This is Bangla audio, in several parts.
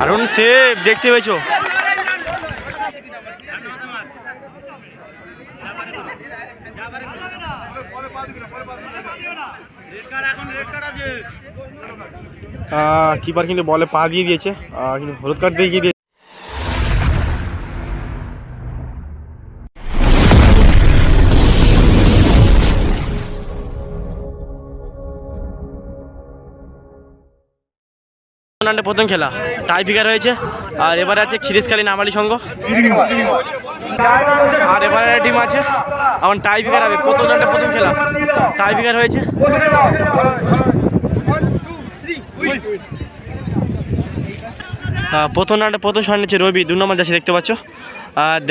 দারুণ সেভ দেখতে পেয়েছো। কিপার কিন্তু বলে পা দিয়ে দিয়েছে, কিন্তু হলুদ কার্ড দিয়ে দিয়েছে। প্রথম খেলা টাই ব্রেকার হয়েছে, আর এবারে আছে খিরিশখালী নামালি সংঘ, আর এবারে টিম আছে এখন টাই ব্রেকার হবে। প্রথম রাউন্ডে প্রথম খেলা টাই ব্রেকার হয়েছে। প্রথম রাউন্ডে প্রথম শট নিচ্ছে রবি, 2 নম্বর যাচ্ছে দেখতে পাচ্ছ।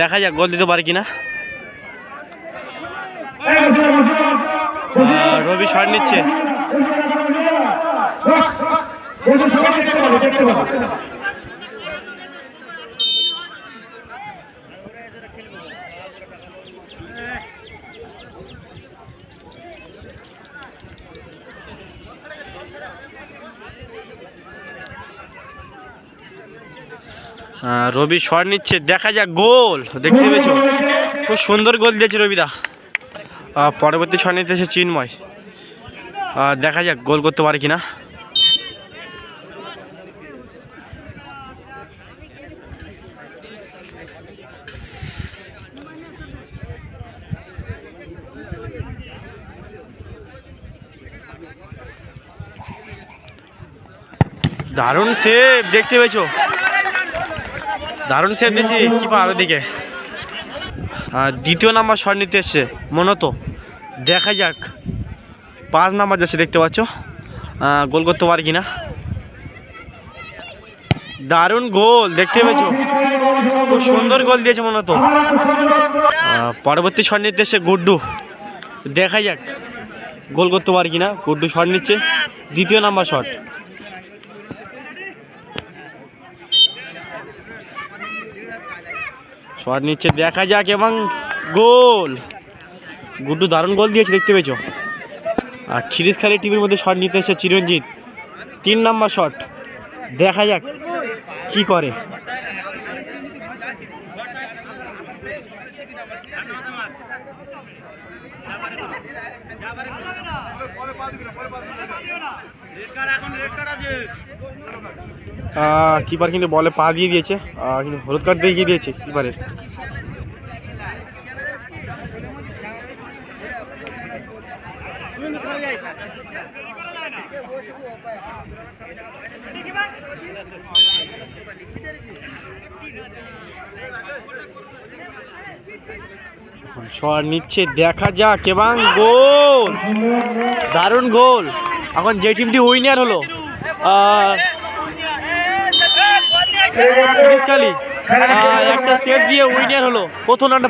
দেখা যাক গোল দিতে পারে কিনা। রবি শট নিচ্ছে, রবি শট নিচ্ছে, দেখা যাক গোল দেখতে পেয়েছো, খুব সুন্দর গোল দিয়েছে রবিদা। পরবর্তী শট নিতে এসে চিন্ময়, দেখা যাক গোল করতে পারে কিনা। দারুণ সেভ দেখতে পেয়েছো, দারুণ সেভ দিয়েছি কিপার ওদিকে। দ্বিতীয় নাম্বার শট নিতে এসছে মনত, দেখা যাক 5 নাম্বার যাচ্ছে দেখতে পাচ্ছ, গোল করতে পারে কিনা। দারুণ গোল দেখতে পেয়েছো, খুব সুন্দর গোল দিয়েছে মনত। পরবর্তী শট নিতে এসছে গুড্ডু, দেখা যাক গোল করতে পারে কিনা। গুড্ডু শট নিচ্ছে, দ্বিতীয় নাম্বার শট। শট নিচ্ছে, দেখা যাক এবং গোল। গুড্ডু দারুণ গোল দিয়েছে দেখতে পেয়েছো। আর খিরিশখালী টিমের মধ্যে শট নিতে এসে চিরঞ্জিত, 3 নম্বর শট, দেখা যাক কি করে। কিপার কিন্তু বলে পা দিয়ে দিয়েছে, কিন্তু হলুদ কার্ড দিয়ে দিয়েছে কিপারের। শট নিচ্ছে, দেখা যাক এবং গোল, দারুণ গোল। এখন যে টিমটি উইনার হলো খিরিশখালী, একটা সেভ দিয়ে উইনার হলো প্রথম রাউন্ডে।